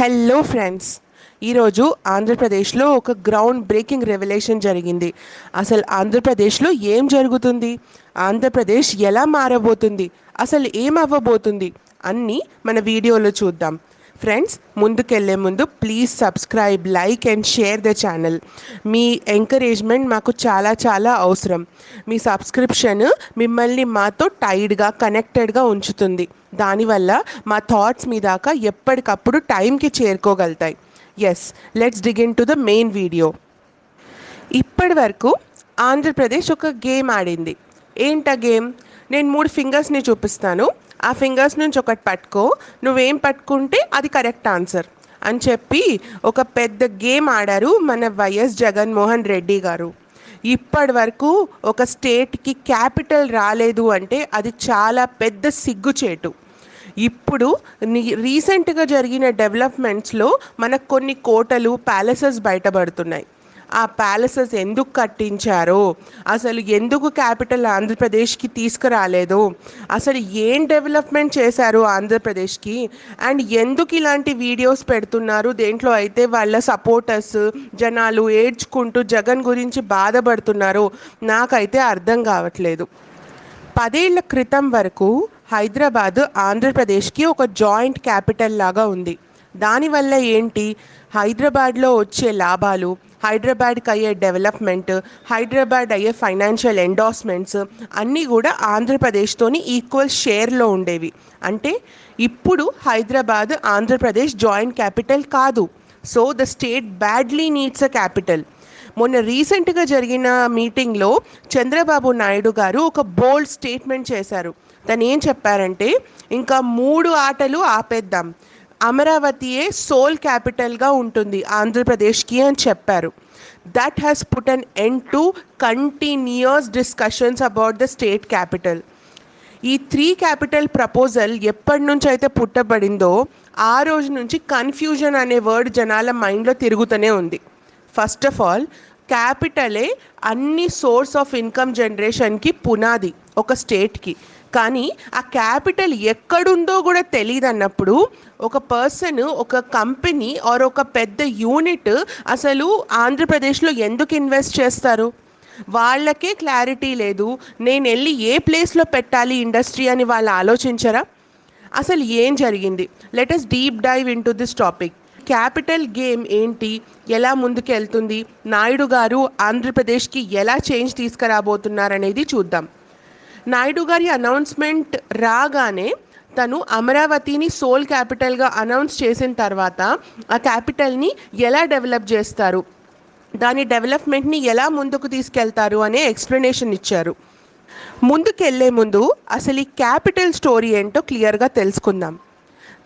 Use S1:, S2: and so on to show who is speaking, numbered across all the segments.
S1: Hello friends, ఈరోజు ఆంధ్రప్రదేశ్లో ఒక గ్రౌండ్ బ్రేకింగ్ రెవల్యూషన్ జరిగింది. అసలు ఆంధ్రప్రదేశ్లో ఏం జరుగుతుంది, ఆంధ్రప్రదేశ్ ఎలా మారబోతుంది, అసలు ఏం అవ్వబోతుంది అన్నీ మన వీడియోలో చూద్దాం. ఫ్రెండ్స్, ముందుకెళ్లే ముందు please subscribe, like and share the channel. Me encouragement మాకు చాలా చాలా అవసరం. మీ సబ్స్క్రిప్షన్ మిమ్మల్ని మాతో టైడ్గా కనెక్టెడ్గా ఉంచుతుంది. దానివల్ల మా థాట్స్ మీ దాకా ఎప్పటికప్పుడు టైంకి చేరుకోగలుగుతాయి. Yes, let's dig in to the main video. ఇప్పటి వరకు ఆంధ్రప్రదేశ్ ఒక గేమ్ ఆడింది. ఏంటా గేమ్? నేను 3 ఫింగర్స్ని చూపిస్తాను, ఆ ఫింగర్స్ నుంచి ఒకటి పట్టుకో, నువ్వేం పట్టుకుంటే అది కరెక్ట్ ఆన్సర్ అని చెప్పి ఒక పెద్ద గేమ్ ఆడారు మన వైఎస్ జగన్మోహన్ రెడ్డి గారు. ఇప్పటి వరకు ఒక స్టేట్కి క్యాపిటల్ రాలేదు అంటే అది చాలా పెద్ద సిగ్గుచేటు. ఇప్పుడు రీసెంట్గా జరిగిన డెవలప్మెంట్స్లో మనకు కొన్ని కోటలు, ప్యాలెసెస్ బయటపడుతున్నాయి. ఆ ప్యాలెసెస్ ఎందుకు కట్టించారో, అసలు ఎందుకు క్యాపిటల్ ఆంధ్రప్రదేశ్కి తీసుకురాలేదో, అసలు ఏం డెవలప్మెంట్ చేశారు ఆంధ్రప్రదేశ్కి, అండ్ ఎందుకు ఇలాంటి వీడియోస్ పెడుతున్నారు, దేంట్లో అయితే వాళ్ళ సపోర్టర్స్ జనాలు ఏడ్చుకుంటూ జగన్ గురించి బాధపడుతున్నారో నాకైతే అర్థం కావట్లేదు. 10 ఏళ్ల క్రితం వరకు హైదరాబాద్ ఆంధ్రప్రదేశ్కి ఒక జాయింట్ క్యాపిటల్ లాగా ఉంది. దానివల్ల ఏంటి, హైదరాబాద్లో వచ్చే లాభాలు, హైదరాబాద్కి అయ్యే డెవలప్మెంట్, హైదరాబాద్ అయ్యే ఫైనాన్షియల్ ఎండార్స్మెంట్స్ అన్నీ కూడా ఆంధ్రప్రదేశ్తోని ఈక్వల్ షేర్లో ఉండేవి. అంటే ఇప్పుడు హైదరాబాద్ ఆంధ్రప్రదేశ్ జాయింట్ క్యాపిటల్ కాదు. So the state badly needs a capital. మొన్న రీసెంట్గా జరిగిన మీటింగ్లో చంద్రబాబు నాయుడు గారు ఒక బోల్డ్ స్టేట్మెంట్ చేశారు. తను ఏం చెప్పారంటే, ఇంకా 3 ఆటలు ఆపేద్దాం, అమరావతియే సోల్ క్యాపిటల్గా ఉంటుంది ఆంధ్రప్రదేశ్కి అని చెప్పారు. That has put an end to continuous discussions about the state capital. ఈ 3 క్యాపిటల్ ప్రపోజల్ ఎప్పటి నుంచి అయితే పుట్టబడిందో ఆ రోజు నుంచి కన్ఫ్యూజన్ అనే వర్డ్ జనాల మైండ్లో తిరుగుతూనే ఉంది. ఫస్ట్ ఆఫ్ ఆల్, క్యాపిటలే అన్ని సోర్స్ ఆఫ్ ఇన్కమ్ జనరేషన్కి పునాది ఒక స్టేట్కి. కానీ ఆ క్యాపిటల్ ఎక్కడుందో కూడా తెలియదు అన్నప్పుడు ఒక పర్సన్, ఒక కంపెనీ ఆర్ ఒక పెద్ద యూనిట్ అసలు ఆంధ్రప్రదేశ్లో ఎందుకు ఇన్వెస్ట్ చేస్తారు? వాళ్ళకే క్లారిటీ లేదు. నేను వెళ్ళి ఏ ప్లేస్లో పెట్టాలి ఇండస్ట్రీ అని వాళ్ళు ఆలోచించరా? అసలు ఏం జరిగింది? Let us deep dive into this topic. Capital game ఏంటి, ఎలా ముందుకెళ్తుంది, నాయుడు గారు ఆంధ్రప్రదేశ్కి ఎలా చేంజ్ తీసుకురాబోతున్నారనేది చూద్దాం. నాయుడు గారి అనౌన్స్మెంట్ రాగానే తను అమరావతిని సోల్ క్యాపిటల్గా అనౌన్స్ చేసిన తర్వాత ఆ క్యాపిటల్ని ఎలా డెవలప్ చేస్తారు, దాని డెవలప్మెంట్ని ఎలా ముందుకు తీసుకెళ్తారు అనే ఎక్స్ప్లెనేషన్ ఇచ్చారు. ముందుకెళ్లే ముందు అసలు ఈ క్యాపిటల్ స్టోరీ ఏంటో క్లియర్గా తెలుసుకుందాం.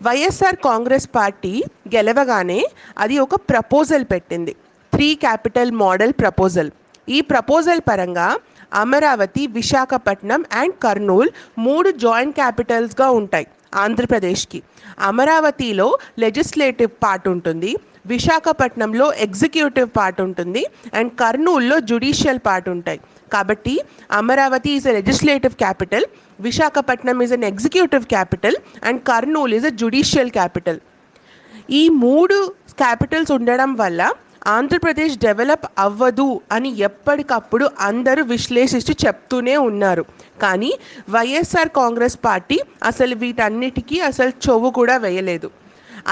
S1: వైఎస్ఆర్ కాంగ్రెస్ పార్టీ గెలవగానే అది ఒక ప్రపోజల్ పెట్టింది, 3 క్యాపిటల్ మోడల్ ప్రపోజల్. ఈ ప్రపోజల్ పరంగా అమరావతి, విశాఖపట్నం అండ్ కర్నూల్ 3 జాయింట్ క్యాపిటల్స్గా ఉంటాయి ఆంధ్రప్రదేశ్కి. అమరావతిలో లెజిస్లేటివ్ పార్ట్ ఉంటుంది, విశాఖపట్నంలో ఎగ్జిక్యూటివ్ పార్ట్ ఉంటుంది అండ్ కర్నూల్లో జ్యుడిషియల్ పార్ట్ ఉంటాయి. కాబట్టి Amaravati is a legislative capital, Visakhapatnam is an executive capital and Kurnool is a judicial capital. ఈ 3 క్యాపిటల్స్ ఉండడం వల్ల ఆంధ్రప్రదేశ్ డెవలప్ అవ్వదు అని ఎప్పటికప్పుడు అందరూ విశ్లేషించి చెప్తూనే ఉన్నారు. కానీ వైఎస్ఆర్ కాంగ్రెస్ పార్టీ అసలు వీటన్నిటికీ అసలు చెవు కూడా వేయలేదు.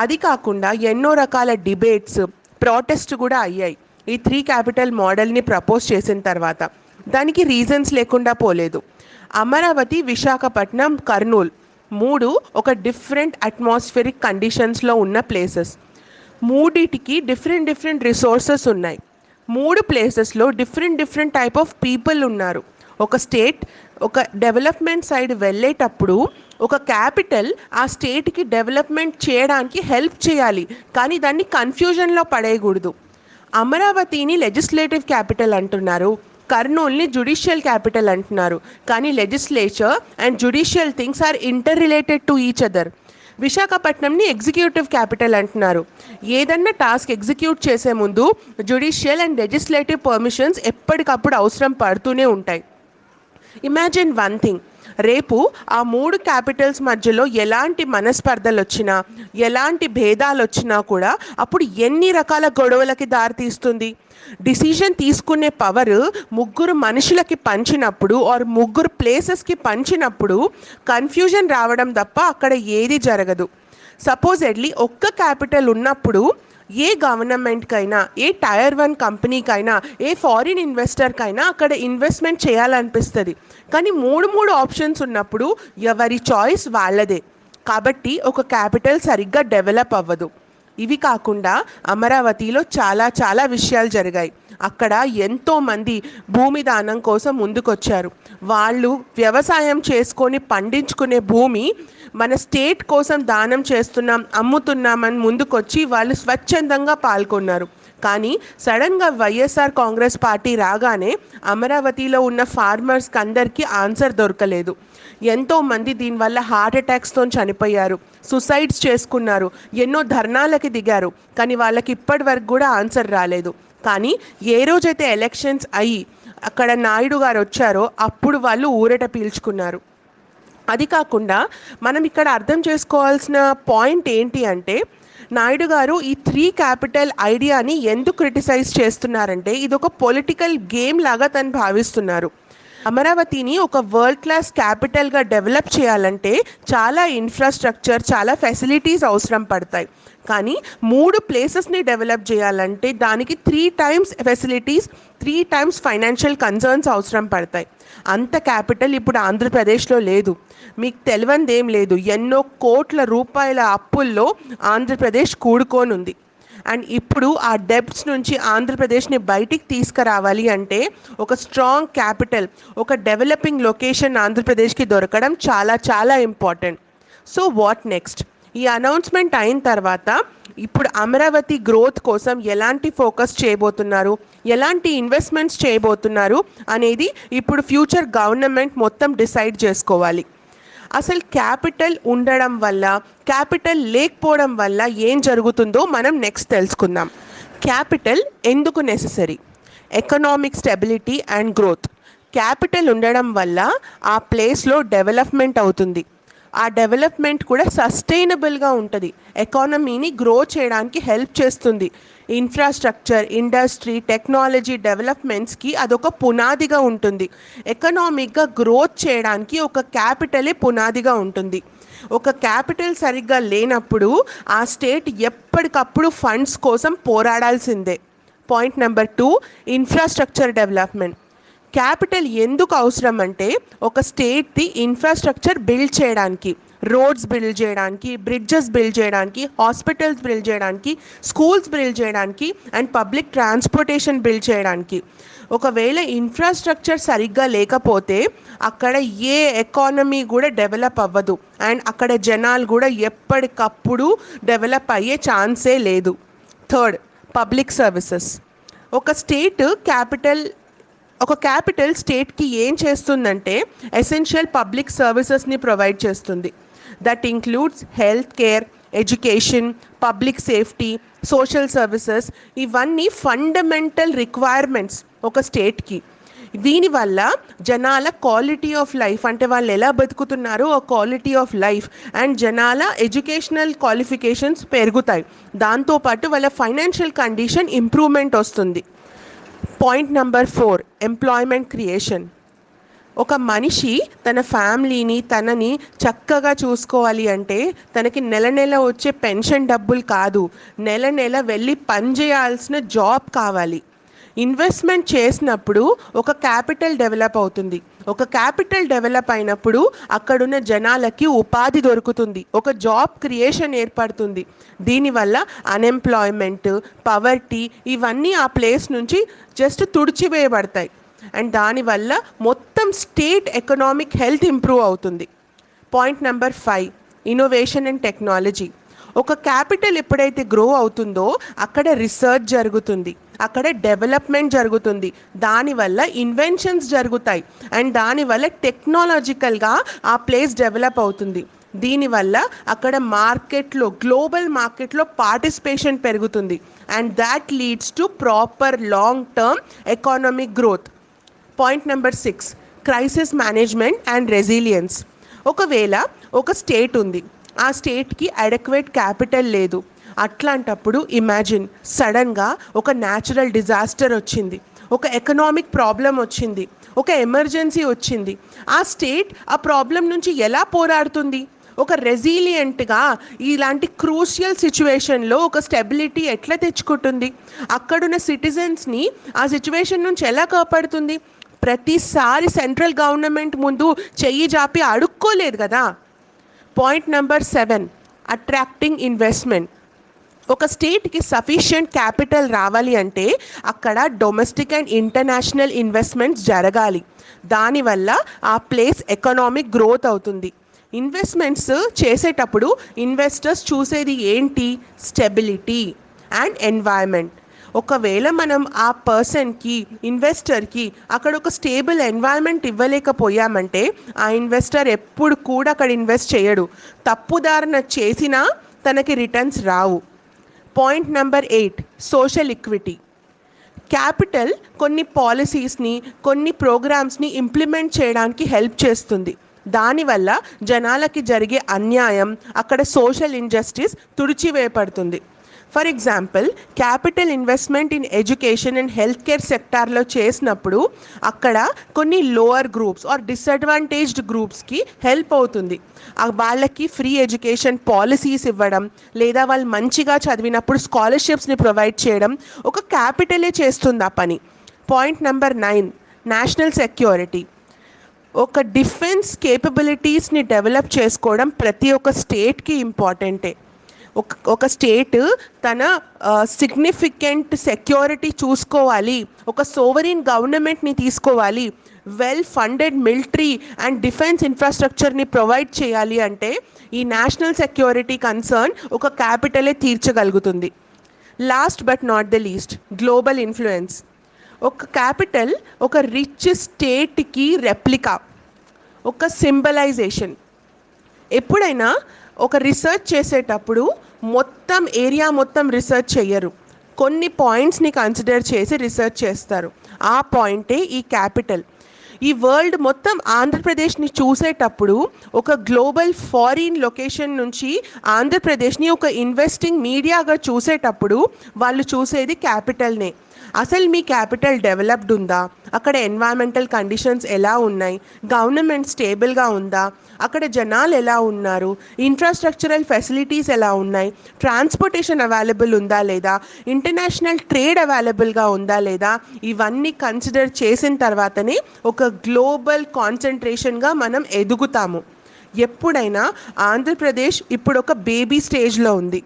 S1: అది కాకుండా ఎన్నో రకాల డిబేట్స్, ప్రొటెస్ట్ కూడా అయ్యాయి ఈ 3 క్యాపిటల్ మోడల్ని ప్రపోజ్ చేసిన తర్వాత. దానికి రీజన్స్ లేకుండా పోలేదు. అమరావతి, విశాఖపట్నం, కర్నూల్ 3 ఒక డిఫరెంట్ అట్మాస్ఫిరిక్ కండిషన్స్లో ఉన్న ప్లేసెస్. మూడిటికి డిఫరెంట్ రిసోర్సెస్ ఉన్నాయి. 3 ప్లేసెస్లో డిఫరెంట్ టైప్ ఆఫ్ పీపుల్ ఉన్నారు. ఒక స్టేట్ ఒక డెవలప్మెంట్ సైడ్ వెళ్ళేటప్పుడు ఒక క్యాపిటల్ ఆ స్టేట్కి డెవలప్మెంట్ చేయడానికి హెల్ప్ చేయాలి, కానీ దాన్ని కన్ఫ్యూజన్లో పడేయకూడదు. అమరావతిని లెజిస్లేటివ్ క్యాపిటల్ అంటున్నారు, కర్నూల్ని జ్యుడిషియల్ క్యాపిటల్ అంటున్నారు. కానీ legislature and judicial things are interrelated to each other. విశాఖపట్నంని ఎగ్జిక్యూటివ్ క్యాపిటల్ అంటున్నారు. ఏదన్నా టాస్క్ ఎగ్జిక్యూట్ చేసే ముందు జ్యుడిషియల్ అండ్ లెజిస్లేటివ్ పర్మిషన్స్ ఎప్పటికప్పుడు అవసరం పడుతూనే ఉంటాయి. ఇమాజిన్ వన్ థింగ్, రేపు ఆ 3 క్యాపిటల్స్ మధ్యలో ఎలాంటి మనస్పర్ధలు వచ్చినా, ఎలాంటి భేదాలు వచ్చినా కూడా అప్పుడు ఎన్ని రకాల గొడవలకి దారితీస్తుంది. డిసిషన్ తీసుకునే పవర్ ముగ్గురు మనుషులకి పంచినప్పుడు ఆర్ ముగ్గురు ప్లేసెస్కి పంచినప్పుడు కన్ఫ్యూజన్ రావడం తప్ప అక్కడ ఏది జరగదు. సపోజెడ్లీ ఒక్క క్యాపిటల్ ఉన్నప్పుడు ఏ గవర్నమెంట్కైనా, ఏ టైర్ 1 కంపెనీకైనా, ఏ ఫారిన్ ఇన్వెస్టర్కైనా అక్కడ ఇన్వెస్ట్మెంట్ చేయాలనిపిస్తుంది. కానీ మూడు ఆప్షన్స్ ఉన్నప్పుడు ఎవరి చాయిస్ వాళ్ళదే. కాబట్టి ఒక క్యాపిటల్ సరిగ్గా డెవలప్ అవ్వదు. ఇవి కాకుండా అమరావతిలో చాలా విషయాలు జరిగాయి. అక్కడ ఎంతోమంది భూమి దానం కోసం ముందుకొచ్చారు. వాళ్ళు వ్యవసాయం చేసుకొని పండించుకునే భూమి మన స్టేట్ కోసం దానం చేస్తున్నాం, అమ్ముతున్నామని ముందుకొచ్చి వాళ్ళు స్వచ్ఛందంగా పాల్గొన్నారు. కానీ సడన్గా వైఎస్ఆర్ కాంగ్రెస్ పార్టీ రాగానే అమరావతిలో ఉన్న ఫార్మర్స్కి అందరికీ ఆన్సర్ దొరకలేదు. ఎంతోమంది దీనివల్ల హార్ట్ అటాక్స్తో చనిపోయారు, సుసైడ్స్ చేసుకున్నారు, ఎన్నో ధర్నాలకి దిగారు. కానీ వాళ్ళకి ఇప్పటి వరకు కూడా ఆన్సర్ రాలేదు. కానీ ఏ రోజైతే ఎలక్షన్స్ అయ్యి అక్కడ నాయుడు గారు వచ్చారో అప్పుడు వాళ్ళు ఊరట పీల్చుకున్నారు. అది కాకుండా మనం ఇక్కడ అర్థం చేసుకోవాల్సిన పాయింట్ ఏంటి అంటే, నాయుడు గారు ఈ 3 క్యాపిటల్ ఐడియాని ఎందుకు క్రిటిసైజ్ చేస్తున్నారంటే ఇది ఒక పొలిటికల్ గేమ్ లాగా తను భావిస్తున్నారు. అమరావతిని ఒక వరల్డ్ క్లాస్ క్యాపిటల్గా డెవలప్ చేయాలంటే చాలా ఇన్ఫ్రాస్ట్రక్చర్, చాలా ఫెసిలిటీస్ అవసరం పడతాయి. కానీ 3 ప్లేసెస్ని డెవలప్ చేయాలంటే దానికి 3 times facilities, 3 times financial concerns అవసరం పడతాయి. అంత క్యాపిటల్ ఇప్పుడు ఆంధ్రప్రదేశ్లో లేదు. మీకు తెలియందేం లేదు, ఎన్నో కోట్ల రూపాయల అప్పుల్లో ఆంధ్రప్రదేశ్ కూడుకొని ఉంది. అండ్ ఇప్పుడు ఆ డెబ్ట్స్ నుంచి ఆంధ్రప్రదేశ్ని బయటికి తీసుకురావాలి అంటే ఒక స్ట్రాంగ్ క్యాపిటల్, ఒక డెవలపింగ్ లొకేషన్ ఆంధ్రప్రదేశ్కి దొరకడం చాలా ఇంపార్టెంట్. So what next? ఈ అనౌన్స్మెంట్ అయిన తర్వాత ఇప్పుడు అమరావతి గ్రోత్ కోసం ఎలాంటి ఫోకస్ చేయబోతున్నారు, ఎలాంటి ఇన్వెస్ట్మెంట్స్ చేయబోతున్నారు అనేది ఇప్పుడు ఫ్యూచర్ గవర్నమెంట్ మొత్తం డిసైడ్ చేసుకోవాలి. అసలు క్యాపిటల్ ఉండడం వల్ల, క్యాపిటల్ లేకపోవడం వల్ల ఏం జరుగుతుందో మనం నెక్స్ట్ తెలుసుకుందాం. క్యాపిటల్ ఎందుకు necessary? Economic stability and growth. Capital ఉండడం వల్ల ఆ ప్లేస్లో డెవలప్మెంట్ అవుతుంది. ఆ డెవలప్మెంట్ కూడా సస్టైనబుల్గా ఉంటుంది, ఎకానమీని గ్రో చేయడానికి హెల్ప్ చేస్తుంది. ఇన్ఫ్రాస్ట్రక్చర్, ఇండస్ట్రీ, టెక్నాలజీ డెవలప్మెంట్స్కి అదొక పునాదిగా ఉంటుంది. ఎకనామిక్గా గ్రోత్ చేయడానికి ఒక క్యాపిటలే పునాదిగా ఉంటుంది. ఒక క్యాపిటల్ సరిగ్గా లేనప్పుడు ఆ స్టేట్ ఎప్పటికప్పుడు ఫండ్స్ కోసం పోరాడాల్సిందే. Point number 2, infrastructure development. Capital ఎందుకు అవసరం అంటే ఒక స్టేట్ది ఇన్ఫ్రాస్ట్రక్చర్ బిల్డ్ చేయడానికి, రోడ్స్ బిల్డ్ చేయడానికి, బ్రిడ్జెస్ బిల్డ్ చేయడానికి, హాస్పిటల్స్ బిల్డ్ చేయడానికి, స్కూల్స్ బిల్డ్ చేయడానికి అండ్ పబ్లిక్ ట్రాన్స్పోర్టేషన్ బిల్డ్ చేయడానికి. ఒకవేళ ఇన్ఫ్రాస్ట్రక్చర్ సరిగ్గా లేకపోతే అక్కడ ఏ ఎకానమీ కూడా డెవలప్ అవ్వదు అండ్ అక్కడ జనాలు కూడా ఎప్పటికప్పుడు డెవలప్ అయ్యే ఛాన్సే లేదు. Third, public services. ఒక క్యాపిటల్ స్టేట్కి ఏం చేస్తుందంటే ఎసెన్షియల్ పబ్లిక్ సర్వీసెస్ని ప్రొవైడ్ చేస్తుంది. That includes health care, education, public safety, social services. ఇవన్నీ ఫండమెంటల్ రిక్వైర్మెంట్స్ ఒక స్టేట్కి. దీనివల్ల జనాల క్వాలిటీ ఆఫ్ లైఫ్, అంటే వాళ్ళు ఎలా బతుకుతున్నారో ఆ క్వాలిటీ ఆఫ్ లైఫ్ అండ్ జనాల ఎడ్యుకేషనల్ క్వాలిఫికేషన్స్ పెరుగుతాయి. దాంతోపాటు వాళ్ళ ఫైనాన్షియల్ కండిషన్ ఇంప్రూవ్మెంట్ వస్తుంది. Point number 4, employment creation. ఒక మనిషి తన ఫ్యామిలీని, తనని చక్కగా చూసుకోవాలి అంటే తనకి నెల వచ్చే పెన్షన్ డబ్బులు కాదు, నెల వెళ్ళి పనిచేయాల్సిన జాబ్ కావాలి. ఇన్వెస్ట్మెంట్ చేసినప్పుడు ఒక క్యాపిటల్ డెవలప్ అవుతుంది. ఒక క్యాపిటల్ డెవలప్ అయినప్పుడు అక్కడున్న జనాలకి ఉపాధి దొరుకుతుంది, ఒక జాబ్ క్రియేషన్ ఏర్పడుతుంది. దీనివల్ల అన్ఎంప్లాయ్మెంట్, పవర్టీ ఇవన్నీ ఆ ప్లేస్ నుంచి జస్ట్ తుడిచివేయబడతాయి అండ్ దానివల్ల మొత్తం స్టేట్ ఎకనామిక్ హెల్త్ ఇంప్రూవ్ అవుతుంది. Point number 5, innovation and technology. ఒక క్యాపిటల్ ఎప్పుడైతే గ్రో అవుతుందో అక్కడ రీసెర్చ్ జరుగుతుంది, అక్కడ డెవలప్మెంట్ జరుగుతుంది, దానివల్ల ఇన్వెన్షన్స్ జరుగుతాయి అండ్ దానివల్ల టెక్నాలజికల్గా ఆ ప్లేస్ డెవలప్ అవుతుంది. దీనివల్ల అక్కడ మార్కెట్లో, గ్లోబల్ మార్కెట్లో పార్టిసిపేషన్ పెరుగుతుంది and that leads to proper long term economic growth. Point number 6, crisis management and resilience. ఒకవేళ ఒక స్టేట్ ఉంది, ఆ స్టేట్కి అడెక్వేట్ క్యాపిటల్ లేదు. అట్లాంటప్పుడు ఇమాజిన్, సడన్గా ఒక న్యాచురల్ డిజాస్టర్ వచ్చింది, ఒక ఎకనామిక్ ప్రాబ్లం వచ్చింది, ఒక ఎమర్జెన్సీ వచ్చింది. ఆ స్టేట్ ఆ ప్రాబ్లం నుంచి ఎలా పోరాడుతుంది? ఒక రెసిలియంట్గా ఇలాంటి క్రూషియల్ సిచ్యువేషన్లో ఒక స్టెబిలిటీ ఎట్లా తెచ్చుకుంటుంది? అక్కడున్న సిటిజన్స్ని ఆ సిచ్యువేషన్ నుంచి ఎలా కాపాడుతుంది? ప్రతిసారి సెంట్రల్ గవర్నమెంట్ ముందు చెయ్యి జాపి అడుక్కోలేదు కదా. Point number 7, attracting investment. ఒక స్టేట్కి సఫిషియంట్ క్యాపిటల్ రావాలి అంటే అక్కడ డొమెస్టిక్ అండ్ ఇంటర్నేషనల్ ఇన్వెస్ట్మెంట్స్ జరగాలి. దానివల్ల ఆ ప్లేస్ ఎకనామిక్ గ్రోత్ అవుతుంది. ఇన్వెస్ట్మెంట్స్ చేసేటప్పుడు ఇన్వెస్టర్స్ చూసేది ఏంటి? Stability and environment. ఒకవేళ మనం ఆ పర్సన్కి, ఇన్వెస్టర్కి అక్కడ ఒక స్టేబుల్ ఎన్వైరన్మెంట్ ఇవ్వలేకపోయామంటే ఆ ఇన్వెస్టర్ ఎప్పుడు కూడా అక్కడ ఇన్వెస్ట్ చేయడు. తప్పుదారణ చేసినా తనకి రిటర్న్స్ రావు. Point number 8, social equity. Capital కొన్ని పాలసీస్ని, కొన్ని ప్రోగ్రామ్స్ని ఇంప్లిమెంట్ చేయడానికి హెల్ప్ చేస్తుంది. దానివల్ల జనాలకి జరిగే అన్యాయం, అక్కడ సోషల్ ఇంజస్టిస్ తుడిచివేయబడుతుంది. For example, capital investment in education and health care సెక్టార్లో చేసినప్పుడు అక్కడ కొన్ని లోవర్ గ్రూప్స్ ఆర్ డిసడ్వాంటేజ్డ్ గ్రూప్స్కి హెల్ప్ అవుతుంది. వాళ్ళకి ఫ్రీ ఎడ్యుకేషన్ పాలసీస్ ఇవ్వడం, లేదా వాళ్ళు మంచిగా చదివినప్పుడు స్కాలర్షిప్స్ని ప్రొవైడ్ చేయడం ఒక క్యాపిటలే చేస్తుంది ఆ పని. Point number 9, national security. ఒక డిఫెన్స్ కేపబిలిటీస్ని డెవలప్ చేసుకోవడం ప్రతి ఒక్క స్టేట్కి ఇంపార్టెంటే. ఒక స్టేట్ తన సిగ్నిఫికెంట్ సెక్యూరిటీ చూసుకోవాలి, ఒక సోవరీన్ గవర్నమెంట్ని తీసుకోవాలి, well funded military and defence ఇన్ఫ్రాస్ట్రక్చర్ని ప్రొవైడ్ చేయాలి అంటే ఈ నేషనల్ సెక్యూరిటీ కన్సర్న్ ఒక క్యాపిటలే తీర్చగలుగుతుంది. Last but not the least, global influence. ఒక క్యాపిటల్ ఒక రిచ్ స్టేట్కి రెప్లికా, ఒక సింబలైజేషన్. ఎప్పుడైనా ఒక రీసెర్చ్ చేసేటప్పుడు మొత్తం ఏరియా మొత్తం రీసెర్చ్ చేయరు, కొన్ని పాయింట్స్ని కన్సిడర్ చేసి రీసెర్చ్ చేస్తారు. ఆ పాయింటే ఈ క్యాపిటల్. ఈ వరల్డ్ మొత్తం ఆంధ్రప్రదేశ్ని చూసేటప్పుడు ఒక గ్లోబల్ ఫారిన్ లొకేషన్ నుంచి ఆంధ్రప్రదేశ్ని ఒక ఇన్వెస్టింగ్ మీడియాగా చూసేటప్పుడు వాళ్ళు చూసేది క్యాపిటల్నే. అసలు మీ క్యాపిటల్ డెవలప్డ్ ఉందా? అక్కడ ఎన్వైరన్మెంటల్ కండిషన్స్ ఎలా ఉన్నాయి? గవర్నమెంట్ స్టేబుల్గా ఉందా? అక్కడ జనాలు ఎలా ఉన్నారు? ఇన్ఫ్రాస్ట్రక్చరల్ ఫెసిలిటీస్ ఎలా ఉన్నాయి? ట్రాన్స్పోర్టేషన్ అవైలబుల్ ఉందా లేదా? ఇంటర్నేషనల్ ట్రేడ్ అవైలబుల్గా ఉందా లేదా? ఇవన్నీ కన్సిడర్ చేసిన తర్వాతనే ఒక గ్లోబల్ కాన్సన్ట్రేషన్గా మనం ఎదుగుతాము. ఎప్పుడైనా ఆంధ్రప్రదేశ్ ఇప్పుడు ఒక బేబీ స్టేజ్లో ఉంది.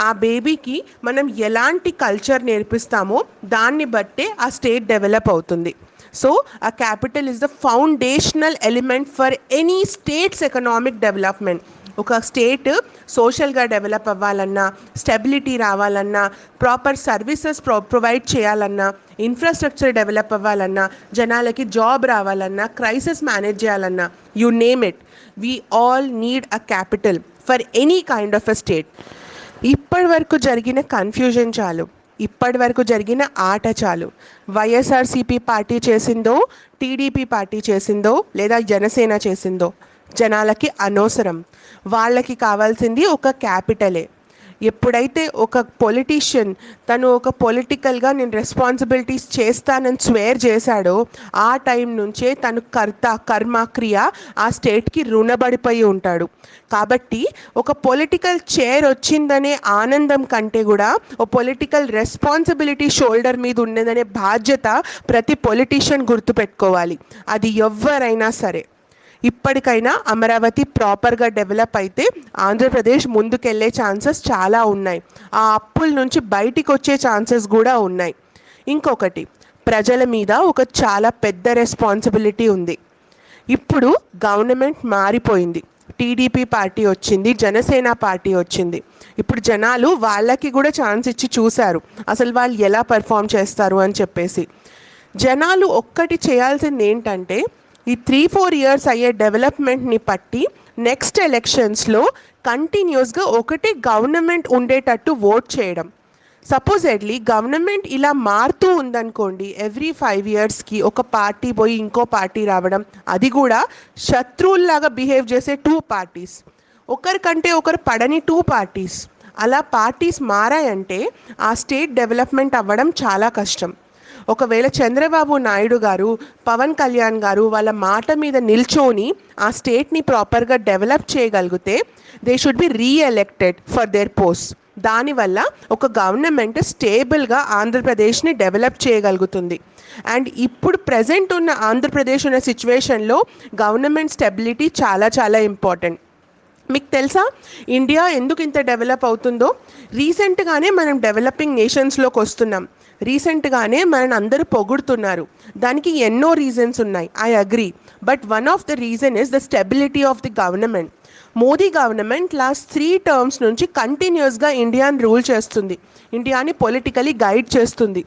S1: ఆ బేబీకి మనం ఎలాంటి కల్చర్ నేర్పిస్తామో దాన్ని బట్టే ఆ స్టేట్ డెవలప్ అవుతుంది. సో ఆ capital is the foundational element for any states economic development. ఒక స్టేట్ సోషల్గా డెవలప్ అవ్వాలన్నా, స్టెబిలిటీ రావాలన్నా, ప్రాపర్ సర్వీసెస్ ప్రొవైడ్ చేయాలన్నా, ఇన్ఫ్రాస్ట్రక్చర్ డెవలప్ అవ్వాలన్నా, జనాలకి జాబ్ రావాలన్నా, క్రైసిస్ మేనేజ్ చేయాలన్నా, you name it, we all need a capital for any kind of a state. ఇప్పటి వరకు జరిగిన కన్ఫ్యూజన్ చాలు, ఇప్పటి వరకు జరిగిన ఆట చాలు. వైఎస్ఆర్సీపీ పార్టీ చేసిందో, టీడీపీ పార్టీ చేసిందో, లేదా జనసేన చేసిందో జనాలకి అనవసరం. వాళ్ళకి కావాల్సింది ఒక క్యాపిటలే. ఎప్పుడైతే ఒక పొలిటీషియన్ తను ఒక పొలిటికల్గా నేను రెస్పాన్సిబిలిటీస్ చేస్తానని స్వేర్ చేశాడో ఆ టైం నుంచే తను కర్మ క్రియ ఆ స్టేట్కి రుణపడిపోయి ఉంటాడు. కాబట్టి ఒక పొలిటికల్ చైర్ వచ్చిందనే ఆనందం కంటే కూడా ఒక పొలిటికల్ రెస్పాన్సిబిలిటీ షోల్డర్ మీద ఉన్నదనే బాధ్యత ప్రతి పొలిటీషియన్ గుర్తుపెట్టుకోవాలి, అది ఎవరైనా సరే. ఇప్పటికైనా అమరావతి ప్రాపర్గా డెవలప్ అయితే ఆంధ్రప్రదేశ్ ముందుకెళ్ళే ఛాన్సెస్ చాలా ఉన్నాయి. ఆ అప్పుల నుంచి బయటికి వచ్చే ఛాన్సెస్ కూడా ఉన్నాయి. ఇంకొకటి, ప్రజల మీద ఒక చాలా పెద్ద రెస్పాన్సిబిలిటీ ఉంది. ఇప్పుడు గవర్నమెంట్ మారిపోయింది, టీడీపీ పార్టీ వచ్చింది, జనసేన పార్టీ వచ్చింది. ఇప్పుడు జనాలు వాళ్ళకి కూడా ఛాన్స్ ఇచ్చి చూశారు అసలు వాళ్ళు ఎలా పర్ఫామ్ చేస్తారు అని చెప్పేసి. జనాలు ఒక్కటి చేయాల్సింది ఏంటంటే ఈ 3-4 ఇయర్స్ అయ్యే డెవలప్మెంట్ని పట్టి నెక్స్ట్ ఎలక్షన్స్లో కంటిన్యూస్గా ఒకటే గవర్నమెంట్ ఉండేటట్టు ఓట్ చేయడం. సపోజెడ్లీ గవర్నమెంట్ ఇలా మారుతూ ఉందనుకోండి, ఎవ్రీ 5 yearsకి ఒక పార్టీ పోయి ఇంకో పార్టీ రావడం, అది కూడా శత్రువుల్లాగా బిహేవ్ చేసే 2 parties, ఒకరికంటే ఒకరు పడని 2 parties, అలా పార్టీస్ మారాయంటే ఆ స్టేట్ డెవలప్మెంట్ అవ్వడం చాలా కష్టం. ఒకవేళ చంద్రబాబు నాయుడు గారు, పవన్ కళ్యాణ్ గారు వాళ్ళ మాట మీద నిల్చొని ఆ స్టేట్ని ప్రాపర్గా డెవలప్ చేయగలిగితే they should be re-elected for their post. దానివల్ల ఒక గవర్నమెంట్ స్టేబుల్గా ఆంధ్రప్రదేశ్ని డెవలప్ చేయగలుగుతుంది. అండ్ ఇప్పుడు ప్రజెంట్ ఉన్న ఆంధ్రప్రదేశ్ ఉన్న సిచ్యువేషన్లో గవర్నమెంట్ స్టెబిలిటీ చాలా చాలా ఇంపార్టెంట్. మీకు తెలుసా ఇండియా ఎందుకు ఇంత డెవలప్ అవుతుందో? రీసెంట్గానే మనం డెవలపింగ్ నేషన్స్లోకి వస్తున్నాం. రీసెంట్గానే మనని అందరూ పొగుడుతున్నారు. దానికి ఎన్నో రీజన్స్ ఉన్నాయి, I agree. But one of the reason is the stability of the government. Modi government last 3 terms నుంచి కంటిన్యూస్గా ఇండియాని రూల్ చేస్తుంది, ఇండియాని పొలిటికలీ గైడ్ చేస్తుంది.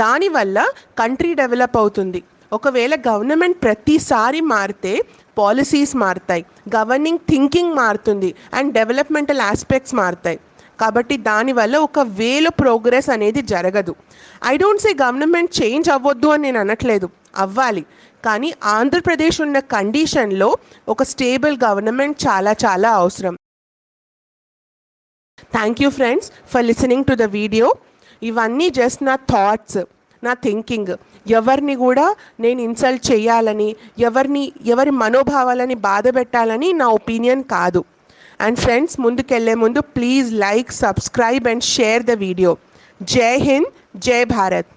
S1: దానివల్ల కంట్రీ డెవలప్ అవుతుంది. ఒకవేళ గవర్నమెంట్ ప్రతిసారి మారితే పాలసీస్ మారుతాయి, గవర్నింగ్ థింకింగ్ మారుతుంది, అండ్ డెవలప్మెంటల్ ఆస్పెక్ట్స్ మారుతాయి. కాబట్టి దానివల్ల ఒక వేలో ప్రోగ్రెస్ అనేది జరగదు. I don't say government change అవ్వద్దు అని నేను అనట్లేదు, అవ్వాలి. కానీ ఆంధ్రప్రదేశ్ ఉన్న కండిషన్లో ఒక స్టేబుల్ గవర్నమెంట్ చాలా చాలా అవసరం. Thank you friends for listening to the video. ఇవన్నీ జస్ట్ నా థాట్స్, నా థింకింగ్. ఎవరిని కూడా నేను ఇన్సల్ట్ చేయాలని, ఎవరి మనోభావాలని బాధ పెట్టాలని నా ఒపీనియన్ కాదు. అండ్ ఫ్రెండ్స్, ముందుకెళ్లే ముందు please like, subscribe and share the video. జై హింద్, జై భారత్.